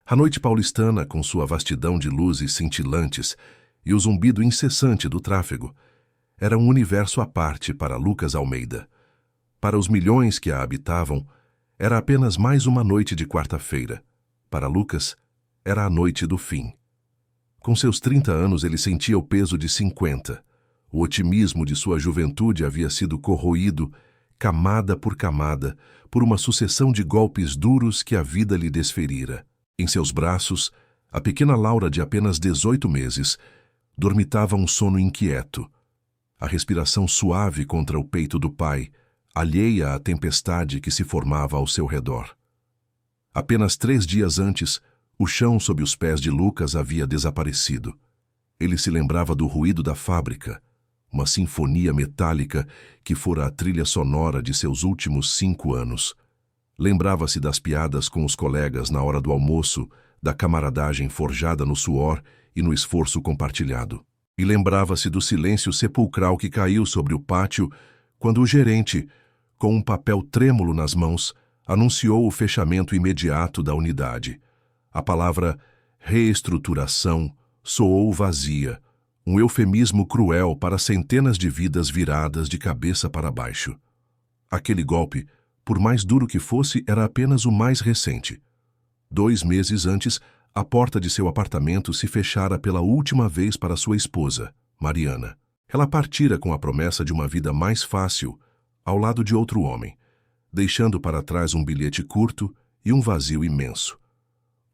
A noite paulistana, com sua vastidão de luzes cintilantes e o zumbido incessante do tráfego, era um universo à parte para Lucas Almeida. Para os milhões que a habitavam, era apenas mais uma noite de quarta-feira. Para Lucas, era a noite do fim. Com seus 30 anos, ele sentia o peso de 50. O otimismo de sua juventude havia sido corroído, camada por camada, por uma sucessão de golpes duros que a vida lhe desferira. Em seus braços, a pequena Laura, de apenas 18 meses, dormitava um sono inquieto. A respiração suave contra o peito do pai, alheia à tempestade que se formava ao seu redor. Apenas 3 dias antes, o chão sob os pés de Lucas havia desaparecido. Ele se lembrava do ruído da fábrica, uma sinfonia metálica que fora a trilha sonora de seus últimos 5 anos. Lembrava-se das piadas com os colegas na hora do almoço, da camaradagem forjada no suor e no esforço compartilhado. E lembrava-se do silêncio sepulcral que caiu sobre o pátio quando o gerente, com um papel trêmulo nas mãos, anunciou o fechamento imediato da unidade. A palavra reestruturação soou vazia, um eufemismo cruel para centenas de vidas viradas de cabeça para baixo. Aquele golpe, por mais duro que fosse, era apenas o mais recente. 2 meses antes, a porta de seu apartamento se fechara pela última vez para sua esposa, Mariana. Ela partira com a promessa de uma vida mais fácil, ao lado de outro homem, deixando para trás um bilhete curto e um vazio imenso.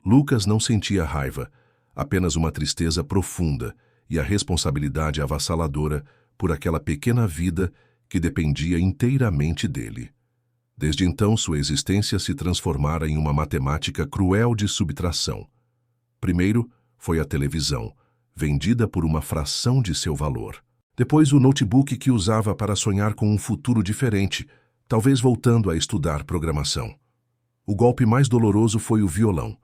Lucas não sentia raiva, apenas uma tristeza profunda e a responsabilidade avassaladora por aquela pequena vida que dependia inteiramente dele. Desde então, sua existência se transformara em uma matemática cruel de subtração. Primeiro, foi a televisão, vendida por uma fração de seu valor. Depois, o notebook que usava para sonhar com um futuro diferente, talvez voltando a estudar programação. O golpe mais doloroso foi o violão.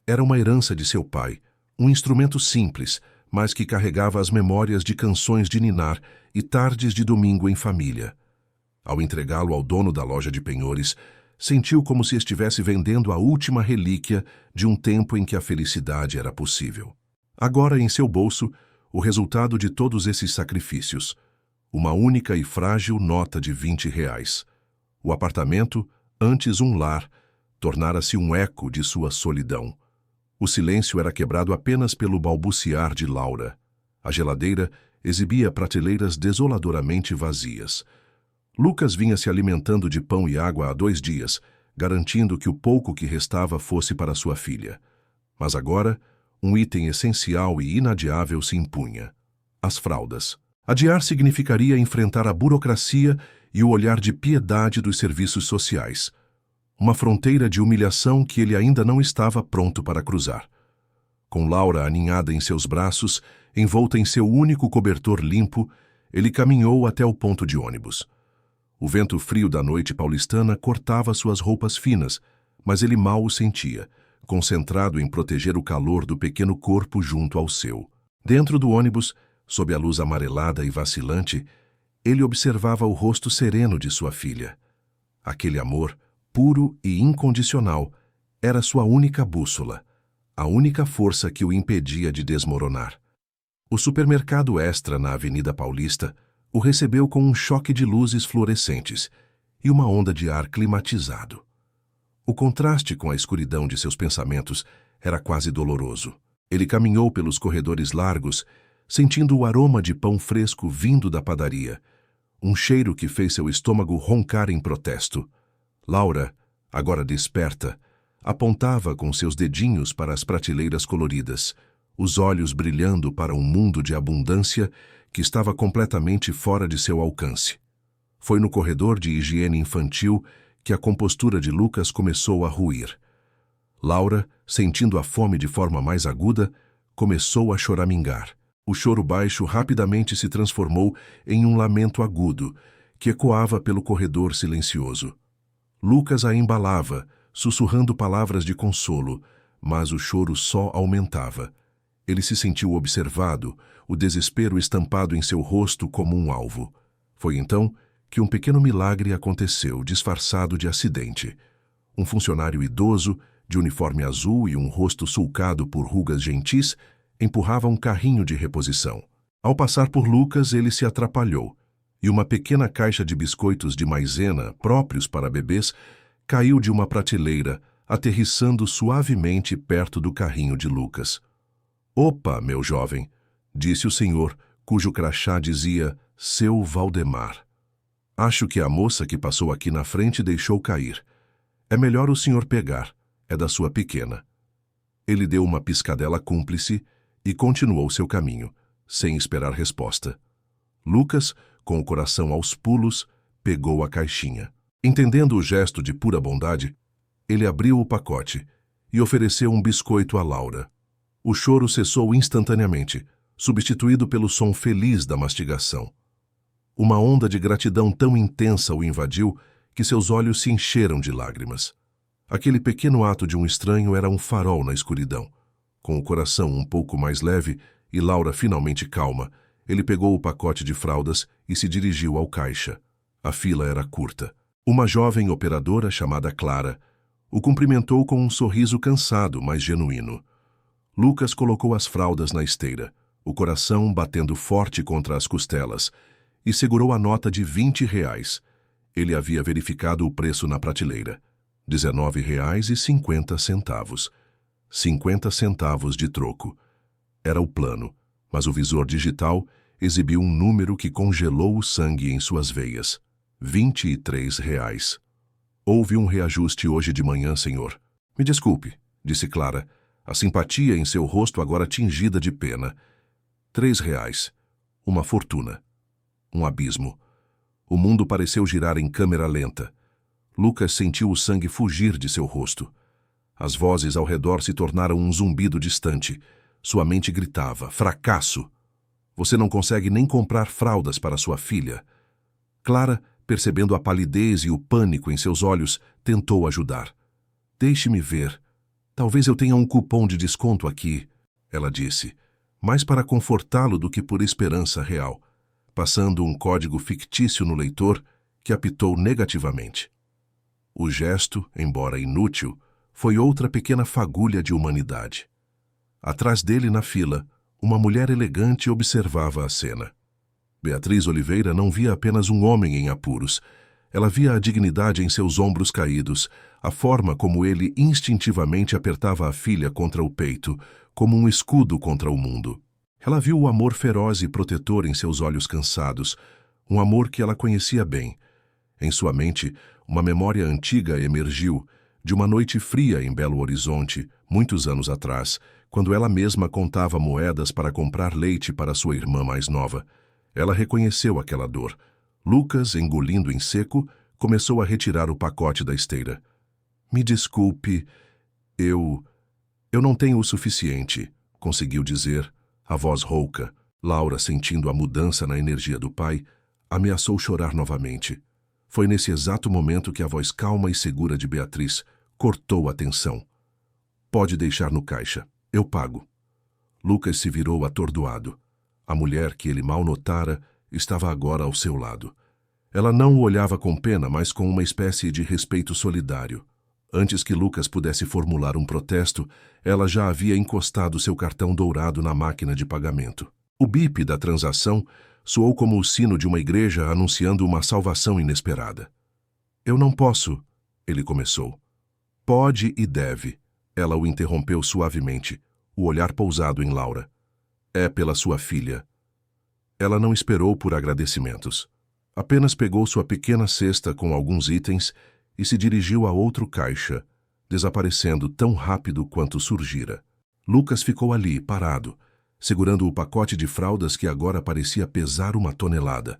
Era uma herança de seu pai, um instrumento simples, mas que carregava as memórias de canções de ninar e tardes de domingo em família. Ao entregá-lo ao dono da loja de penhores, sentiu como se estivesse vendendo a última relíquia de um tempo em que a felicidade era possível. Agora, em seu bolso, o resultado de todos esses sacrifícios: uma única e frágil nota de R$ 20. O apartamento, antes um lar, tornara-se um eco de sua solidão. O silêncio era quebrado apenas pelo balbuciar de Laura. A geladeira exibia prateleiras desoladoramente vazias. Lucas vinha se alimentando de pão e água há 2 dias, garantindo que o pouco que restava fosse para sua filha. Mas agora, um item essencial e inadiável se impunha: as fraldas. Adiar significaria enfrentar a burocracia e o olhar de piedade dos serviços sociais. Uma fronteira de humilhação que ele ainda não estava pronto para cruzar. Com Laura aninhada em seus braços, envolta em seu único cobertor limpo, ele caminhou até o ponto de ônibus. O vento frio da noite paulistana cortava suas roupas finas, mas ele mal o sentia, concentrado em proteger o calor do pequeno corpo junto ao seu. Dentro do ônibus, sob a luz amarelada e vacilante, ele observava o rosto sereno de sua filha. Aquele amor, puro e incondicional, era sua única bússola, a única força que o impedia de desmoronar. O supermercado Extra na Avenida Paulista o recebeu com um choque de luzes fluorescentes e uma onda de ar climatizado. O contraste com a escuridão de seus pensamentos era quase doloroso. Ele caminhou pelos corredores largos, sentindo o aroma de pão fresco vindo da padaria, um cheiro que fez seu estômago roncar em protesto. Laura, agora desperta, apontava com seus dedinhos para as prateleiras coloridas, os olhos brilhando para um mundo de abundância que estava completamente fora de seu alcance. Foi no corredor de higiene infantil que a compostura de Lucas começou a ruir. Laura, sentindo a fome de forma mais aguda, começou a choramingar. O choro baixo rapidamente se transformou em um lamento agudo, que ecoava pelo corredor silencioso. Lucas a embalava, sussurrando palavras de consolo, mas o choro só aumentava. Ele se sentiu observado, o desespero estampado em seu rosto como um alvo. Foi então que um pequeno milagre aconteceu, disfarçado de acidente. Um funcionário idoso, de uniforme azul e um rosto sulcado por rugas gentis, empurrava um carrinho de reposição. Ao passar por Lucas, ele se atrapalhou, e uma pequena caixa de biscoitos de maisena, próprios para bebês, caiu de uma prateleira, aterrissando suavemente perto do carrinho de Lucas. "Opa, meu jovem", disse o senhor, cujo crachá dizia Seu Valdemar. "Acho que a moça que passou aqui na frente deixou cair. É melhor o senhor pegar, é da sua pequena." Ele deu uma piscadela cúmplice e continuou seu caminho, sem esperar resposta. Lucas, com o coração aos pulos, pegou a caixinha. Entendendo o gesto de pura bondade, ele abriu o pacote e ofereceu um biscoito a Laura. O choro cessou instantaneamente, substituído pelo som feliz da mastigação. Uma onda de gratidão tão intensa o invadiu que seus olhos se encheram de lágrimas. Aquele pequeno ato de um estranho era um farol na escuridão. Com o coração um pouco mais leve e Laura finalmente calma, ele pegou o pacote de fraldas e se dirigiu ao caixa. A fila era curta. Uma jovem operadora chamada Clara o cumprimentou com um sorriso cansado, mas genuíno. Lucas colocou as fraldas na esteira, o coração batendo forte contra as costelas, e segurou a nota de R$ 20. Ele havia verificado o preço na prateleira. R$ 19,50. 50 centavos de troco. Era o plano, mas o visor digital exibiu um número que congelou o sangue em suas veias. R$ 23. "Houve um reajuste hoje de manhã, senhor." "Me desculpe", disse Clara, a simpatia em seu rosto agora tingida de pena. R$ 3. Uma fortuna. Um abismo. O mundo pareceu girar em câmera lenta. Lucas sentiu o sangue fugir de seu rosto. As vozes ao redor se tornaram um zumbido distante. Sua mente gritava: "Fracasso! Você não consegue nem comprar fraldas para sua filha." Clara, percebendo a palidez e o pânico em seus olhos, tentou ajudar. "Deixe-me ver. Talvez eu tenha um cupom de desconto aqui", ela disse, mais para confortá-lo do que por esperança real, passando um código fictício no leitor que apitou negativamente. O gesto, embora inútil, foi outra pequena fagulha de humanidade. Atrás dele, na fila, uma mulher elegante observava a cena. Beatriz Oliveira não via apenas um homem em apuros. Ela via a dignidade em seus ombros caídos, a forma como ele instintivamente apertava a filha contra o peito, como um escudo contra o mundo. Ela viu o amor feroz e protetor em seus olhos cansados, um amor que ela conhecia bem. Em sua mente, uma memória antiga emergiu, de uma noite fria em Belo Horizonte, muitos anos atrás, quando ela mesma contava moedas para comprar leite para sua irmã mais nova. Ela reconheceu aquela dor. Lucas, engolindo em seco, começou a retirar o pacote da esteira. "Me desculpe, eu não tenho o suficiente", conseguiu dizer, a voz rouca. Laura, sentindo a mudança na energia do pai, ameaçou chorar novamente. Foi nesse exato momento que a voz calma e segura de Beatriz cortou a tensão. "Pode deixar no caixa. Eu pago." Lucas se virou atordoado. A mulher que ele mal notara estava agora ao seu lado. Ela não o olhava com pena, mas com uma espécie de respeito solidário. Antes que Lucas pudesse formular um protesto, ela já havia encostado seu cartão dourado na máquina de pagamento. O bip da transação soou como o sino de uma igreja anunciando uma salvação inesperada. "Eu não posso", ele começou. "Pode e deve", ela o interrompeu suavemente, o olhar pousado em Laura. "É pela sua filha." Ela não esperou por agradecimentos. Apenas pegou sua pequena cesta com alguns itens e se dirigiu a outro caixa, desaparecendo tão rápido quanto surgira. Lucas ficou ali, parado, segurando o pacote de fraldas que agora parecia pesar 1 tonelada.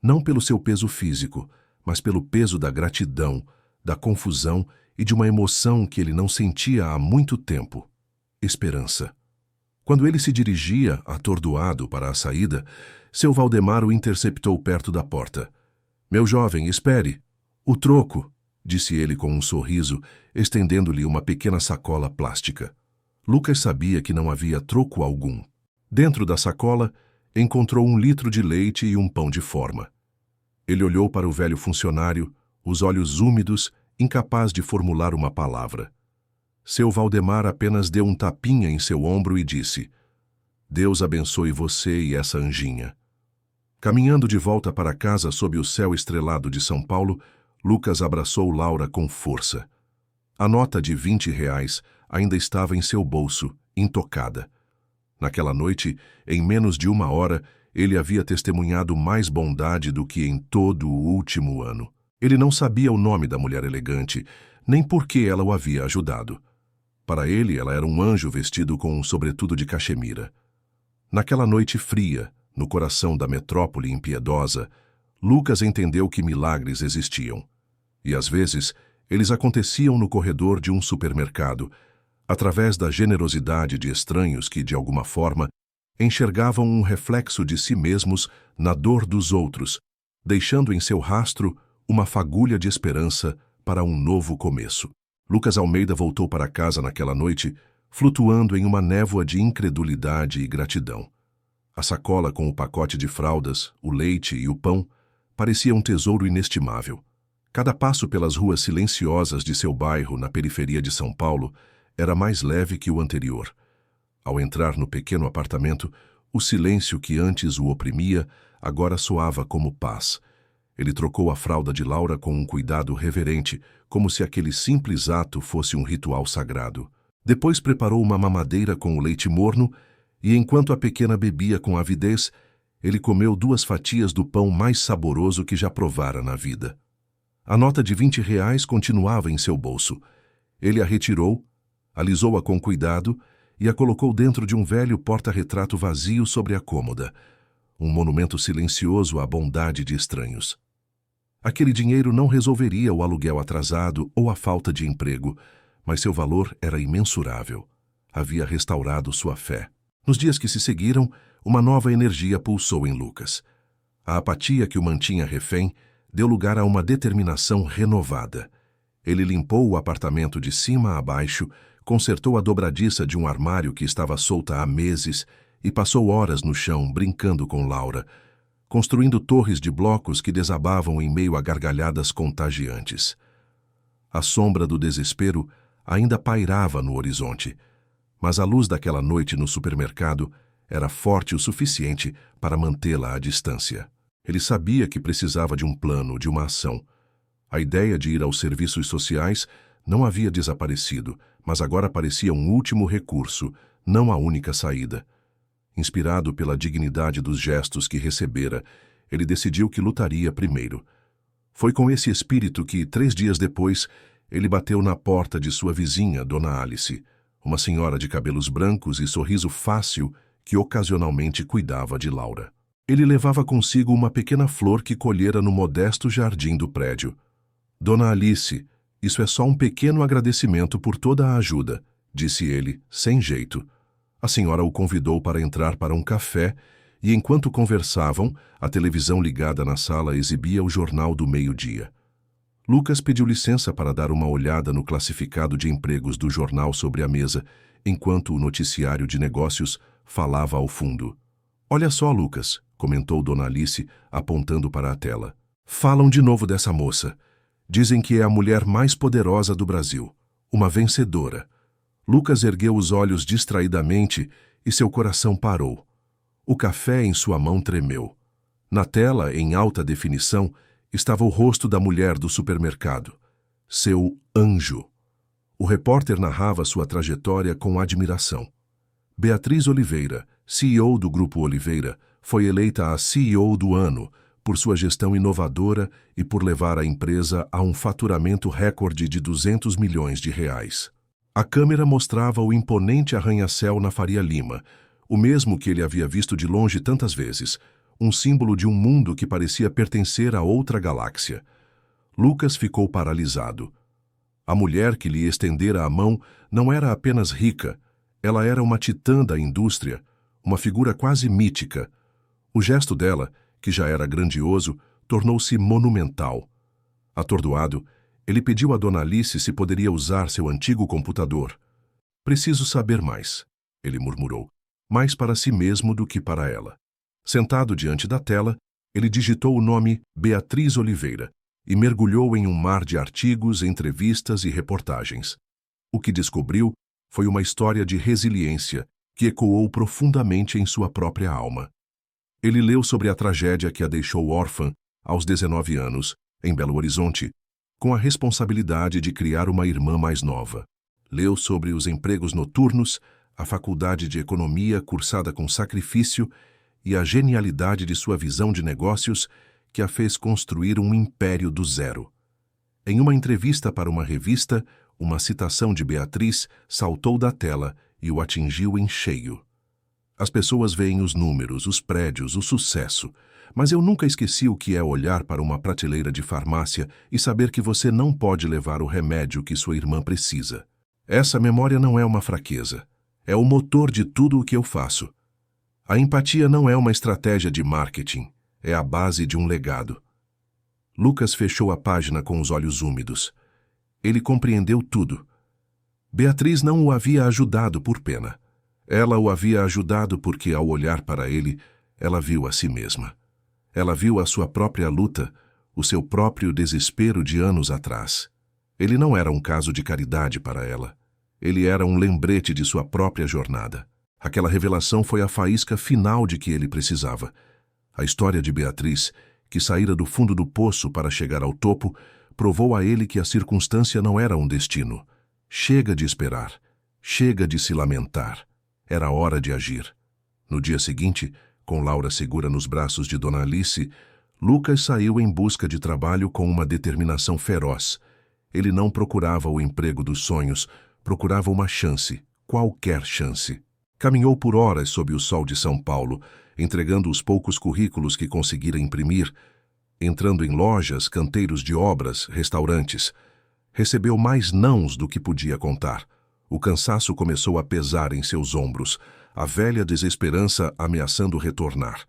Não pelo seu peso físico, mas pelo peso da gratidão, da confusão e de uma emoção que ele não sentia há muito tempo: esperança. Quando ele se dirigia, atordoado, para a saída, seu Valdemar o interceptou perto da porta. "Meu jovem, espere." "O troco", disse ele com um sorriso, estendendo-lhe uma pequena sacola plástica. Lucas sabia que não havia troco algum. Dentro da sacola, encontrou 1 litro de leite e um pão de forma. Ele olhou para o velho funcionário, os olhos úmidos, incapaz de formular uma palavra. Seu Valdemar apenas deu um tapinha em seu ombro e disse: Deus abençoe você e essa anjinha. Caminhando de volta para casa sob o céu estrelado de São Paulo, Lucas abraçou Laura com força. A nota de R$ 20 ainda estava em seu bolso, intocada. Naquela noite, em menos de 1 hora, ele havia testemunhado mais bondade do que em todo o último ano. Ele não sabia o nome da mulher elegante, nem por que ela o havia ajudado. Para ele, ela era um anjo vestido com um sobretudo de caxemira. Naquela noite fria, no coração da metrópole impiedosa, Lucas entendeu que milagres existiam. E às vezes, eles aconteciam no corredor de um supermercado, através da generosidade de estranhos que, de alguma forma, enxergavam um reflexo de si mesmos na dor dos outros, deixando em seu rastro uma fagulha de esperança para um novo começo. Lucas Almeida voltou para casa naquela noite, flutuando em uma névoa de incredulidade e gratidão. A sacola com o pacote de fraldas, o leite e o pão parecia um tesouro inestimável. Cada passo pelas ruas silenciosas de seu bairro na periferia de São Paulo era mais leve que o anterior. Ao entrar no pequeno apartamento, o silêncio que antes o oprimia agora soava como paz. Ele trocou a fralda de Laura com um cuidado reverente, como se aquele simples ato fosse um ritual sagrado. Depois preparou uma mamadeira com o leite morno e, enquanto a pequena bebia com avidez, ele comeu 2 fatias do pão mais saboroso que já provara na vida. A nota de R$ 20 continuava em seu bolso. Ele a retirou, alisou-a com cuidado e a colocou dentro de um velho porta-retrato vazio sobre a cômoda, um monumento silencioso à bondade de estranhos. Aquele dinheiro não resolveria o aluguel atrasado ou a falta de emprego, mas seu valor era imensurável. Havia restaurado sua fé. Nos dias que se seguiram, uma nova energia pulsou em Lucas. A apatia que o mantinha refém deu lugar a uma determinação renovada. Ele limpou o apartamento de cima a baixo, consertou a dobradiça de um armário que estava solta há meses e passou horas no chão brincando com Laura, construindo torres de blocos que desabavam em meio a gargalhadas contagiantes. A sombra do desespero ainda pairava no horizonte, mas a luz daquela noite no supermercado era forte o suficiente para mantê-la à distância. Ele sabia que precisava de um plano, de uma ação. A ideia de ir aos serviços sociais não havia desaparecido, mas agora parecia um último recurso, não a única saída. Inspirado pela dignidade dos gestos que recebera, ele decidiu que lutaria primeiro. Foi com esse espírito que, 3 dias depois, ele bateu na porta de sua vizinha, Dona Alice, uma senhora de cabelos brancos e sorriso fácil que ocasionalmente cuidava de Laura. Ele levava consigo uma pequena flor que colhera no modesto jardim do prédio. Dona Alice, isso é só um pequeno agradecimento por toda a ajuda, disse ele, sem jeito. A senhora o convidou para entrar para um café e, enquanto conversavam, a televisão ligada na sala exibia o jornal do meio-dia. Lucas pediu licença para dar uma olhada no classificado de empregos do jornal sobre a mesa, enquanto o noticiário de negócios falava ao fundo. Olha só, Lucas, comentou Dona Alice, apontando para a tela. Falam de novo dessa moça. Dizem que é a mulher mais poderosa do Brasil, uma vencedora. Lucas ergueu os olhos distraidamente e seu coração parou. O café em sua mão tremeu. Na tela, em alta definição, estava o rosto da mulher do supermercado. Seu anjo. O repórter narrava sua trajetória com admiração. Beatriz Oliveira, CEO do Grupo Oliveira, foi eleita a CEO do ano por sua gestão inovadora e por levar a empresa a um faturamento recorde de R$ 200 milhões. A câmera mostrava o imponente arranha-céu na Faria Lima, o mesmo que ele havia visto de longe tantas vezes, um símbolo de um mundo que parecia pertencer a outra galáxia. Lucas ficou paralisado. A mulher que lhe estendera a mão não era apenas rica, ela era uma titã da indústria, uma figura quase mítica. O gesto dela, que já era grandioso, tornou-se monumental. Atordoado, ele pediu a Dona Alice se poderia usar seu antigo computador. Preciso saber mais, ele murmurou, mais para si mesmo do que para ela. Sentado diante da tela, ele digitou o nome Beatriz Oliveira e mergulhou em um mar de artigos, entrevistas e reportagens. O que descobriu foi uma história de resiliência que ecoou profundamente em sua própria alma. Ele leu sobre a tragédia que a deixou órfã aos 19 anos, em Belo Horizonte, com a responsabilidade de criar uma irmã mais nova. Leu sobre os empregos noturnos, a faculdade de economia cursada com sacrifício e a genialidade de sua visão de negócios que a fez construir um império do zero. Em uma entrevista para uma revista, uma citação de Beatriz saltou da tela e o atingiu em cheio. As pessoas veem os números, os prédios, o sucesso, mas eu nunca esqueci o que é olhar para uma prateleira de farmácia e saber que você não pode levar o remédio que sua irmã precisa. Essa memória não é uma fraqueza. É o motor de tudo o que eu faço. A empatia não é uma estratégia de marketing, é a base de um legado. Lucas fechou a página com os olhos úmidos. Ele compreendeu tudo. Beatriz não o havia ajudado por pena. Ela o havia ajudado porque, ao olhar para ele, ela viu a si mesma. Ela viu a sua própria luta, o seu próprio desespero de anos atrás. Ele não era um caso de caridade para ela. Ele era um lembrete de sua própria jornada. Aquela revelação foi a faísca final de que ele precisava. A história de Beatriz, que saíra do fundo do poço para chegar ao topo, provou a ele que a circunstância não era um destino. Chega de esperar. Chega de se lamentar. Era hora de agir. No dia seguinte, com Laura segura nos braços de Dona Alice, Lucas saiu em busca de trabalho com uma determinação feroz. Ele não procurava o emprego dos sonhos, procurava uma chance, qualquer chance. Caminhou por horas sob o sol de São Paulo, entregando os poucos currículos que conseguira imprimir, entrando em lojas, canteiros de obras, restaurantes. Recebeu mais nãos do que podia contar. O cansaço começou a pesar em seus ombros, a velha desesperança ameaçando retornar.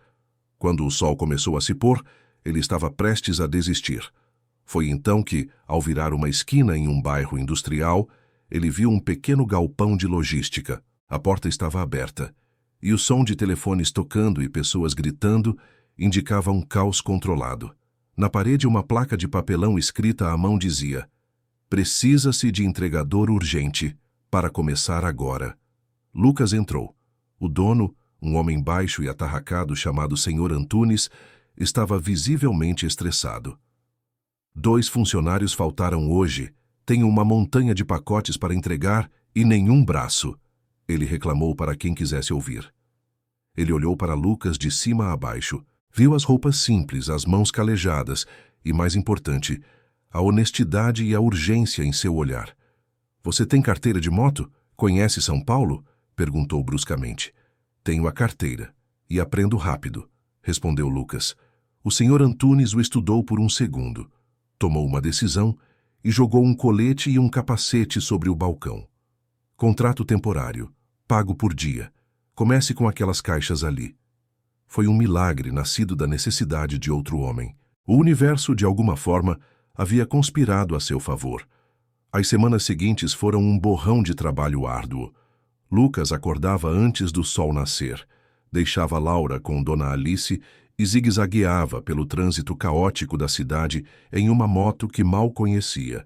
Quando o sol começou a se pôr, ele estava prestes a desistir. Foi então que, ao virar uma esquina em um bairro industrial, ele viu um pequeno galpão de logística. A porta estava aberta, e o som de telefones tocando e pessoas gritando indicava um caos controlado. Na parede, uma placa de papelão escrita à mão dizia: "Precisa-se de entregador urgente, para começar agora." Lucas entrou. O dono, um homem baixo e atarracado chamado Sr. Antunes, estava visivelmente estressado. "2 funcionários faltaram hoje. Tenho uma montanha de pacotes para entregar e nenhum braço." Ele reclamou para quem quisesse ouvir. Ele olhou para Lucas de cima a baixo, viu as roupas simples, as mãos calejadas e, mais importante, a honestidade e a urgência em seu olhar. "Você tem carteira de moto? Conhece São Paulo?" perguntou bruscamente. "Tenho a carteira e aprendo rápido", respondeu Lucas. O Sr. Antunes o estudou por um segundo, tomou uma decisão e jogou um colete e um capacete sobre o balcão. "Contrato temporário, pago por dia. Comece com aquelas caixas ali." Foi um milagre nascido da necessidade de outro homem. O universo, de alguma forma, havia conspirado a seu favor. As semanas seguintes foram um borrão de trabalho árduo. Lucas acordava antes do sol nascer, deixava Laura com Dona Alice e zigue-zagueava pelo trânsito caótico da cidade em uma moto que mal conhecia.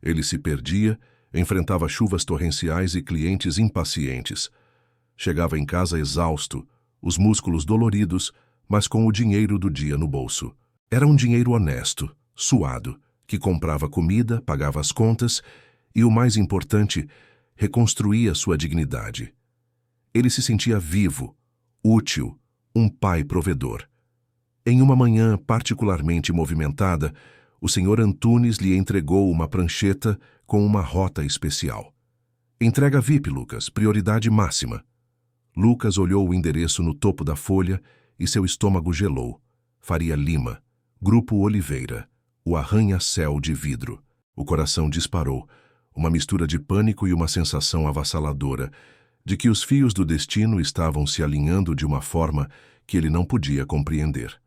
Ele se perdia, enfrentava chuvas torrenciais e clientes impacientes. Chegava em casa exausto, os músculos doloridos, mas com o dinheiro do dia no bolso. Era um dinheiro honesto, suado, que comprava comida, pagava as contas e, o mais importante, reconstruía sua dignidade. Ele se sentia vivo, útil, um pai provedor. Em uma manhã particularmente movimentada, o Sr. Antunes lhe entregou uma prancheta com uma rota especial. "Entrega VIP, Lucas, prioridade máxima." Lucas olhou o endereço no topo da folha e seu estômago gelou. Faria Lima, Grupo Oliveira, o arranha-céu de vidro. O coração disparou, uma mistura de pânico e uma sensação avassaladora de que os fios do destino estavam se alinhando de uma forma que ele não podia compreender.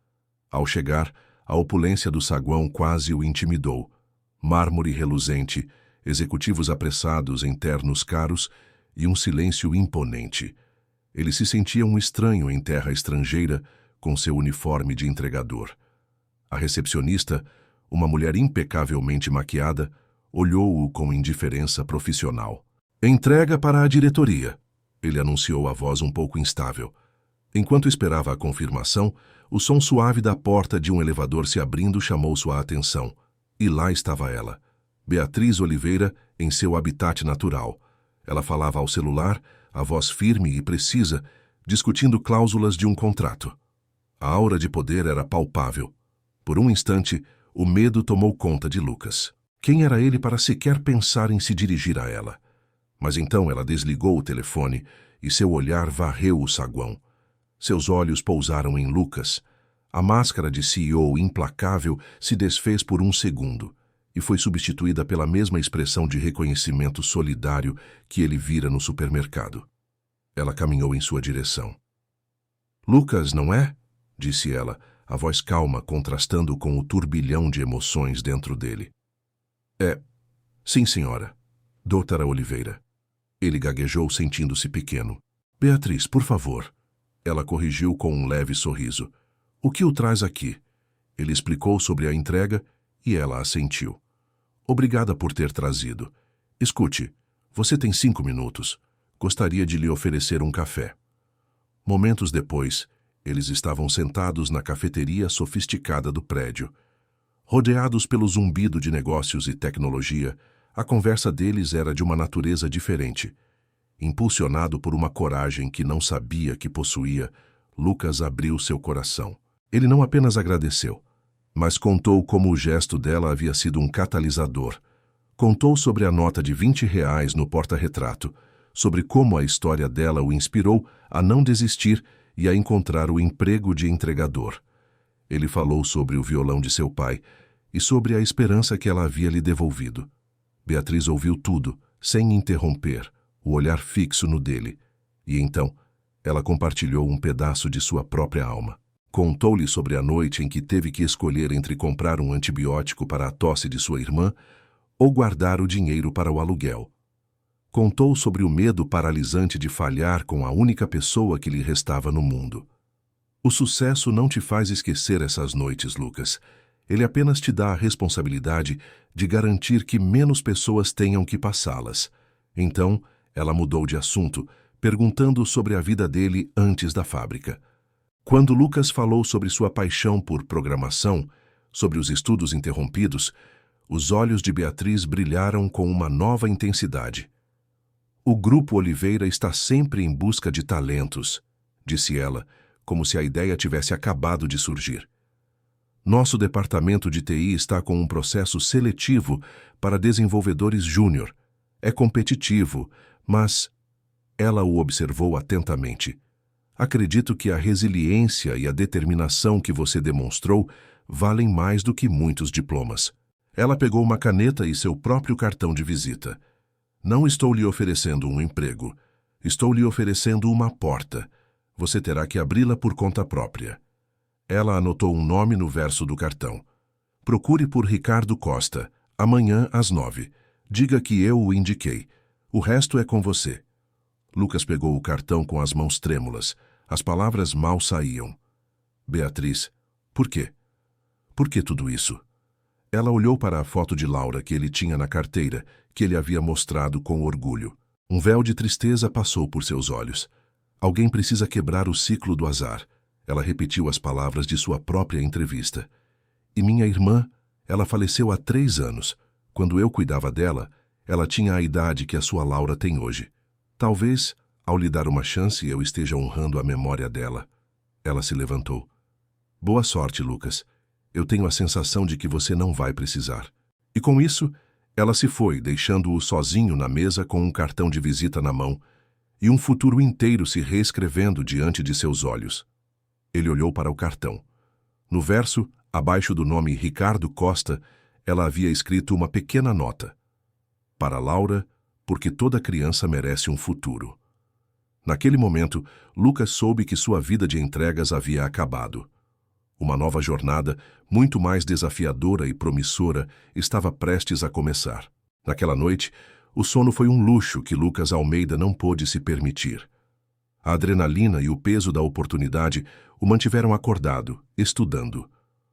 Ao chegar, a opulência do saguão quase o intimidou. Mármore reluzente, executivos apressados em ternos caros e um silêncio imponente. Ele se sentia um estranho em terra estrangeira com seu uniforme de entregador. A recepcionista, uma mulher impecavelmente maquiada, olhou-o com indiferença profissional. Entrega para a diretoria, ele anunciou a voz um pouco instável. Enquanto esperava a confirmação, o som suave da porta de um elevador se abrindo chamou sua atenção. E lá estava ela, Beatriz Oliveira, em seu habitat natural. Ela falava ao celular, a voz firme e precisa, discutindo cláusulas de um contrato. A aura de poder era palpável. Por um instante, o medo tomou conta de Lucas. Quem era ele para sequer pensar em se dirigir a ela? Mas então ela desligou o telefone e seu olhar varreu o saguão. Seus olhos pousaram em Lucas. A máscara de CEO implacável se desfez por um segundo e foi substituída pela mesma expressão de reconhecimento solidário que ele vira no supermercado. Ela caminhou em sua direção. Lucas, não é? Disse ela, a voz calma contrastando com o turbilhão de emoções dentro dele. É. Sim, senhora. Doutora Oliveira. Ele gaguejou, sentindo-se pequeno. Beatriz, por favor. Ela corrigiu com um leve sorriso. O que o traz aqui? Ele explicou sobre a entrega e ela assentiu. Obrigada por ter trazido. Escute, você tem 5 minutos. Gostaria de lhe oferecer um café. Momentos depois, eles estavam sentados na cafeteria sofisticada do prédio. Rodeados pelo zumbido de negócios e tecnologia, a conversa deles era de uma natureza diferente. Impulsionado por uma coragem que não sabia que possuía, Lucas abriu seu coração. Ele não apenas agradeceu, mas contou como o gesto dela havia sido um catalisador. Contou sobre a nota de R$ 20 no porta-retrato, sobre como a história dela o inspirou a não desistir e a encontrar o emprego de entregador. Ele falou sobre o violão de seu pai e sobre a esperança que ela havia lhe devolvido. Beatriz ouviu tudo, sem interromper, o olhar fixo no dele, e então ela compartilhou um pedaço de sua própria alma. Contou-lhe sobre a noite em que teve que escolher entre comprar um antibiótico para a tosse de sua irmã ou guardar o dinheiro para o aluguel. Contou sobre o medo paralisante de falhar com a única pessoa que lhe restava no mundo. O sucesso não te faz esquecer essas noites, Lucas. Ele apenas te dá a responsabilidade de garantir que menos pessoas tenham que passá-las. Então, ela mudou de assunto, perguntando sobre a vida dele antes da fábrica. Quando Lucas falou sobre sua paixão por programação, sobre os estudos interrompidos, os olhos de Beatriz brilharam com uma nova intensidade. O Grupo Oliveira está sempre em busca de talentos, disse ela, como se a ideia tivesse acabado de surgir. Nosso departamento de TI está com um processo seletivo para desenvolvedores júnior. É competitivo, mas... Ela o observou atentamente. Acredito que a resiliência e a determinação que você demonstrou valem mais do que muitos diplomas. Ela pegou uma caneta e seu próprio cartão de visita. Não estou lhe oferecendo um emprego. Estou lhe oferecendo uma porta. Você terá que abri-la por conta própria. Ela anotou um nome no verso do cartão. Procure por Ricardo Costa, amanhã às 9. Diga que eu o indiquei. O resto é com você. Lucas pegou o cartão com as mãos trêmulas. As palavras mal saíam. Beatriz, por quê? Por que tudo isso? Ela olhou para a foto de Laura que ele tinha na carteira, que ele havia mostrado com orgulho. Um véu de tristeza passou por seus olhos. Alguém precisa quebrar o ciclo do azar. Ela repetiu as palavras de sua própria entrevista. E minha irmã, ela faleceu há 3 anos. Quando eu cuidava dela, ela tinha a idade que a sua Laura tem hoje. Talvez, ao lhe dar uma chance, eu esteja honrando a memória dela. Ela se levantou. Boa sorte, Lucas. Eu tenho a sensação de que você não vai precisar. E com isso, ela se foi, deixando-o sozinho na mesa com um cartão de visita na mão e um futuro inteiro se reescrevendo diante de seus olhos. Ele olhou para o cartão. No verso, abaixo do nome Ricardo Costa, ela havia escrito uma pequena nota. Para Laura, porque toda criança merece um futuro. Naquele momento, Lucas soube que sua vida de entregas havia acabado. Uma nova jornada, muito mais desafiadora e promissora, estava prestes a começar. Naquela noite, o sono foi um luxo que Lucas Almeida não pôde se permitir. A adrenalina e o peso da oportunidade o mantiveram acordado, estudando.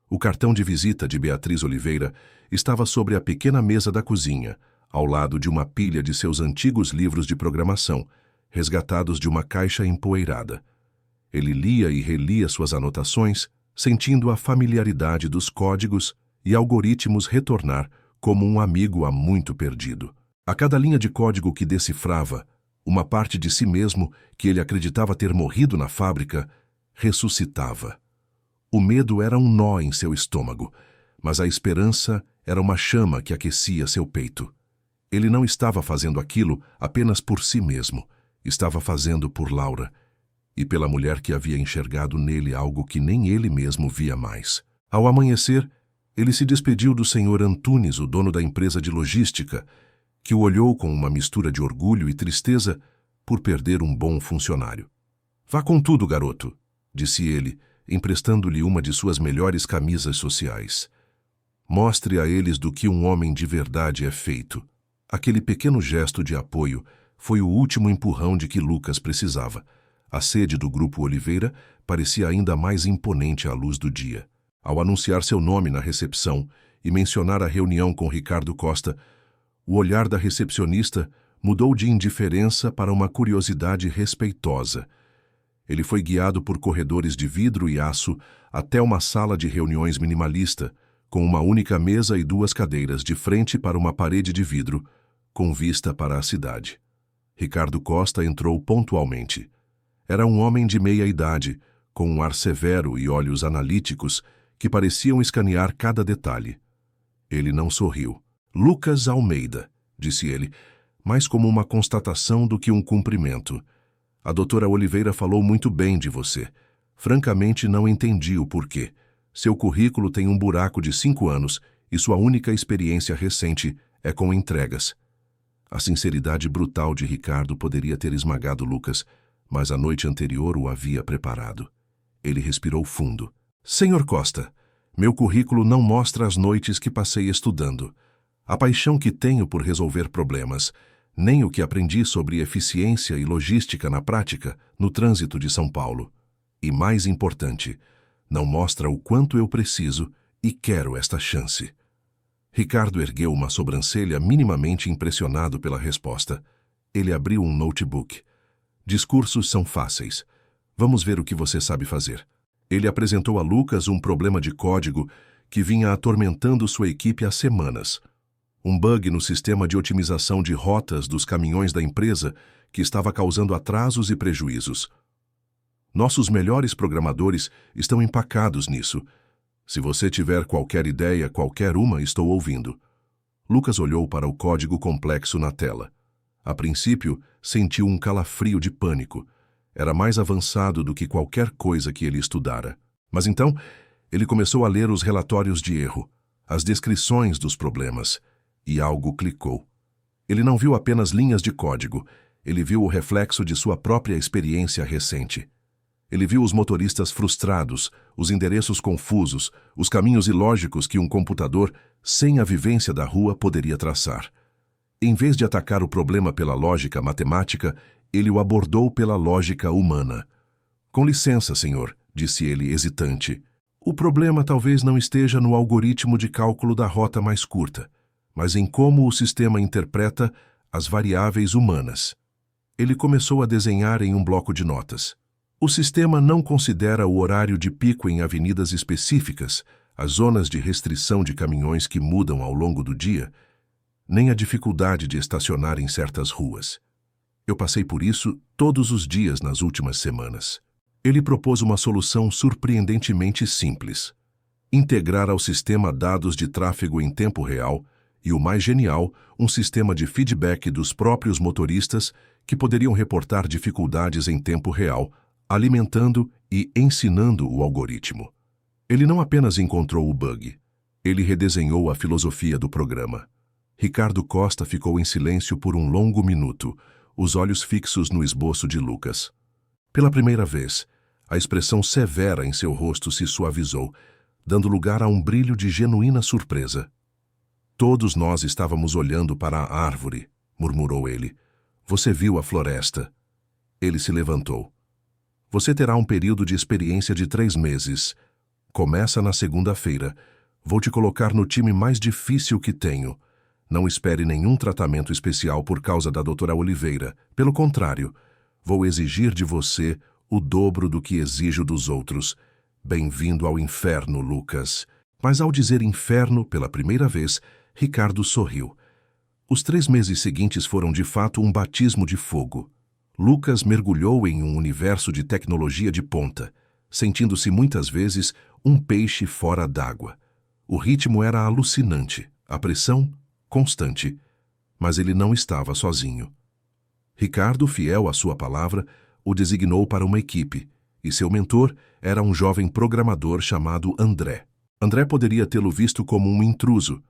O cartão de visita de Beatriz Oliveira estava sobre a pequena mesa da cozinha, ao lado de uma pilha de seus antigos livros de programação, resgatados de uma caixa empoeirada. Ele lia e relia suas anotações, sentindo a familiaridade dos códigos e algoritmos retornar como um amigo há muito perdido. A cada linha de código que decifrava, uma parte de si mesmo, que ele acreditava ter morrido na fábrica, ressuscitava. O medo era um nó em seu estômago, mas a esperança era uma chama que aquecia seu peito. Ele não estava fazendo aquilo apenas por si mesmo, estava fazendo por Laura e pela mulher que havia enxergado nele algo que nem ele mesmo via mais. Ao amanhecer, ele se despediu do Sr. Antunes, o dono da empresa de logística, que o olhou com uma mistura de orgulho e tristeza por perder um bom funcionário. "Vá com tudo, garoto", disse ele, emprestando-lhe uma de suas melhores camisas sociais. "Mostre a eles do que um homem de verdade é feito." Aquele pequeno gesto de apoio foi o último empurrão de que Lucas precisava. A sede do Grupo Oliveira parecia ainda mais imponente à luz do dia. Ao anunciar seu nome na recepção e mencionar a reunião com Ricardo Costa, o olhar da recepcionista mudou de indiferença para uma curiosidade respeitosa. Ele foi guiado por corredores de vidro e aço até uma sala de reuniões minimalista, com uma única mesa e duas cadeiras de frente para uma parede de vidro, com vista para a cidade. Ricardo Costa entrou pontualmente. Era um homem de meia idade, com um ar severo e olhos analíticos que pareciam escanear cada detalhe. Ele não sorriu. "Lucas Almeida", disse ele, mais como uma constatação do que um cumprimento. "A doutora Oliveira falou muito bem de você. Francamente, não entendi o porquê. Seu currículo tem um buraco de 5 anos e sua única experiência recente é com entregas." A sinceridade brutal de Ricardo poderia ter esmagado Lucas, mas a noite anterior o havia preparado. Ele respirou fundo. "Senhor Costa, meu currículo não mostra as noites que passei estudando, a paixão que tenho por resolver problemas, nem o que aprendi sobre eficiência e logística na prática no trânsito de São Paulo. E mais importante, não mostra o quanto eu preciso e quero esta chance." Ricardo ergueu uma sobrancelha minimamente impressionado pela resposta. Ele abriu um notebook. "Discursos são fáceis. Vamos ver o que você sabe fazer." Ele apresentou a Lucas um problema de código que vinha atormentando sua equipe há semanas. Um bug no sistema de otimização de rotas dos caminhões da empresa que estava causando atrasos e prejuízos. "Nossos melhores programadores estão empacados nisso. Se você tiver qualquer ideia, qualquer uma, estou ouvindo." Lucas olhou para o código complexo na tela. A princípio, sentiu um calafrio de pânico. Era mais avançado do que qualquer coisa que ele estudara. Mas então, ele começou a ler os relatórios de erro, as descrições dos problemas, e algo clicou. Ele não viu apenas linhas de código, ele viu o reflexo de sua própria experiência recente. Ele viu os motoristas frustrados, os endereços confusos, os caminhos ilógicos que um computador, sem a vivência da rua, poderia traçar. Em vez de atacar o problema pela lógica matemática, ele o abordou pela lógica humana. "Com licença, senhor", disse ele, hesitante. "O problema talvez não esteja no algoritmo de cálculo da rota mais curta, mas em como o sistema interpreta as variáveis humanas." Ele começou a desenhar em um bloco de notas. "O sistema não considera o horário de pico em avenidas específicas, as zonas de restrição de caminhões que mudam ao longo do dia, nem a dificuldade de estacionar em certas ruas. Eu passei por isso todos os dias nas últimas semanas." Ele propôs uma solução surpreendentemente simples: integrar ao sistema dados de tráfego em tempo real e, o mais genial, um sistema de feedback dos próprios motoristas que poderiam reportar dificuldades em tempo real, alimentando e ensinando o algoritmo. Ele não apenas encontrou o bug, ele redesenhou a filosofia do programa. Ricardo Costa ficou em silêncio por um longo minuto, os olhos fixos no esboço de Lucas. Pela primeira vez, a expressão severa em seu rosto se suavizou, dando lugar a um brilho de genuína surpresa. "Todos nós estávamos olhando para a árvore", murmurou ele. "Você viu a floresta." Ele se levantou. "Você terá um período de experiência de 3 meses. Começa na segunda-feira. Vou te colocar no time mais difícil que tenho. Não espere nenhum tratamento especial por causa da doutora Oliveira. Pelo contrário, vou exigir de você o dobro do que exijo dos outros. Bem-vindo ao inferno, Lucas. Mas ao dizer inferno pela primeira vez, Ricardo sorriu. Os 3 meses seguintes foram de fato um batismo de fogo. Lucas mergulhou em um universo de tecnologia de ponta, sentindo-se muitas vezes um peixe fora d'água. O ritmo era alucinante, a pressão constante, mas ele não estava sozinho. Ricardo, fiel à sua palavra, o designou para uma equipe, e seu mentor era um jovem programador chamado André. André poderia tê-lo visto como um intruso,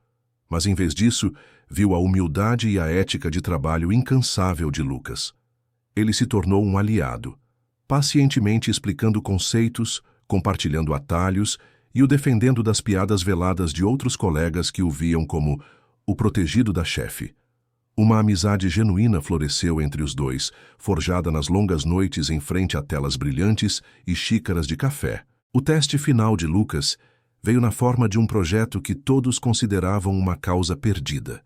mas em vez disso, viu a humildade e a ética de trabalho incansável de Lucas. Ele se tornou um aliado, pacientemente explicando conceitos, compartilhando atalhos e o defendendo das piadas veladas de outros colegas que o viam como o protegido da chefe. Uma amizade genuína floresceu entre os dois, forjada nas longas noites em frente a telas brilhantes e xícaras de café. O teste final de Lucas veio na forma de um projeto que todos consideravam uma causa perdida.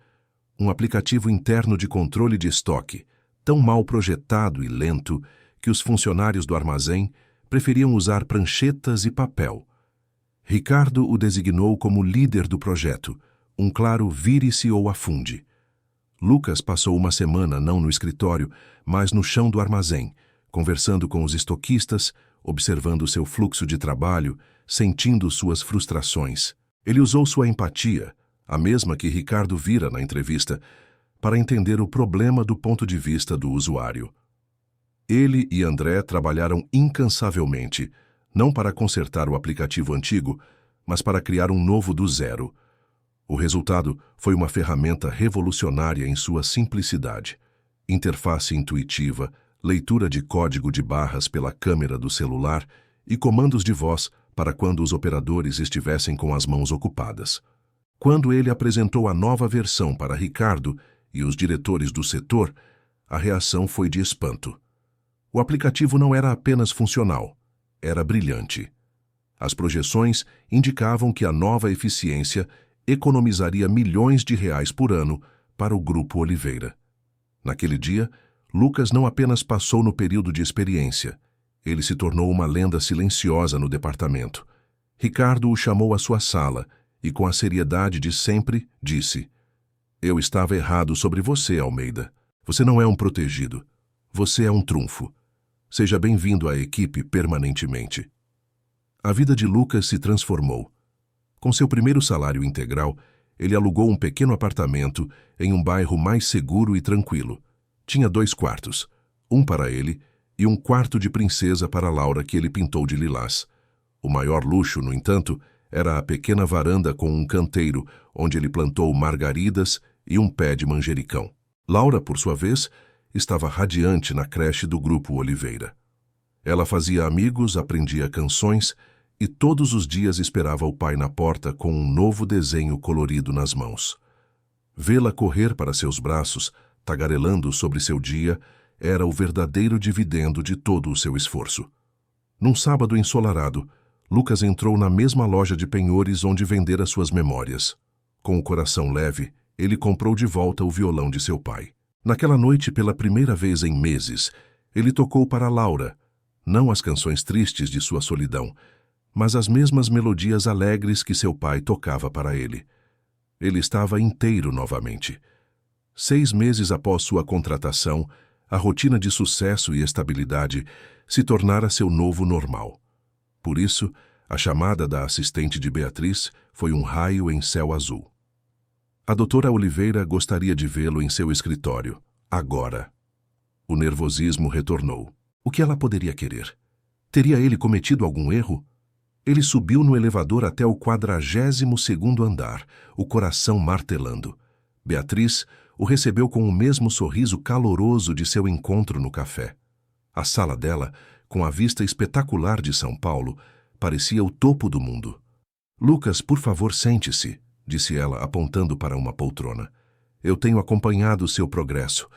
Um aplicativo interno de controle de estoque, tão mal projetado e lento que os funcionários do armazém preferiam usar pranchetas e papel. Ricardo o designou como líder do projeto, um claro vire-se ou afunde. Lucas passou uma semana não no escritório, mas no chão do armazém, conversando com os estoquistas, observando seu fluxo de trabalho, sentindo suas frustrações. Ele usou sua empatia, a mesma que Ricardo vira na entrevista, para entender o problema do ponto de vista do usuário. Ele e André trabalharam incansavelmente, não para consertar o aplicativo antigo, mas para criar um novo do zero. O resultado foi uma ferramenta revolucionária em sua simplicidade. Interface intuitiva, leitura de código de barras pela câmera do celular e comandos de voz para quando os operadores estivessem com as mãos ocupadas. Quando ele apresentou a nova versão para Ricardo e os diretores do setor, a reação foi de espanto. O aplicativo não era apenas funcional, era brilhante. As projeções indicavam que a nova eficiência economizaria milhões de reais por ano para o Grupo Oliveira. Naquele dia, Lucas não apenas passou no período de experiência, ele se tornou uma lenda silenciosa no departamento. Ricardo o chamou à sua sala e, com a seriedade de sempre, disse: "Eu estava errado sobre você, Almeida. Você não é um protegido. Você é um trunfo. Seja bem-vindo à equipe permanentemente." A vida de Lucas se transformou. Com seu primeiro salário integral, ele alugou um pequeno apartamento em um bairro mais seguro e tranquilo. Tinha 2 quartos, um para ele e um quarto de princesa para Laura que ele pintou de lilás. O maior luxo, no entanto, era a pequena varanda com um canteiro, onde ele plantou margaridas e um pé de manjericão. Laura, por sua vez, estava radiante na creche do Grupo Oliveira. Ela fazia amigos, aprendia canções e todos os dias esperava o pai na porta com um novo desenho colorido nas mãos. Vê-la correr para seus braços, tagarelando sobre seu dia, era o verdadeiro dividendo de todo o seu esforço. Num sábado ensolarado, Lucas entrou na mesma loja de penhores onde vendera suas memórias. Com o coração leve, ele comprou de volta o violão de seu pai. Naquela noite, pela primeira vez em meses, ele tocou para Laura, não as canções tristes de sua solidão, mas as mesmas melodias alegres que seu pai tocava para ele. Ele estava inteiro novamente. 6 meses após sua contratação, a rotina de sucesso e estabilidade se tornara seu novo normal. Por isso, a chamada da assistente de Beatriz foi um raio em céu azul. A doutora Oliveira gostaria de vê-lo em seu escritório, agora. O nervosismo retornou. O que ela poderia querer? Teria ele cometido algum erro? Ele subiu no elevador até o 42º andar, o coração martelando. Beatriz o recebeu com o mesmo sorriso caloroso de seu encontro no café. A sala dela, com a vista espetacular de São Paulo, parecia o topo do mundo. "Lucas, por favor, sente-se", disse ela, apontando para uma poltrona. "Eu tenho acompanhado seu progresso.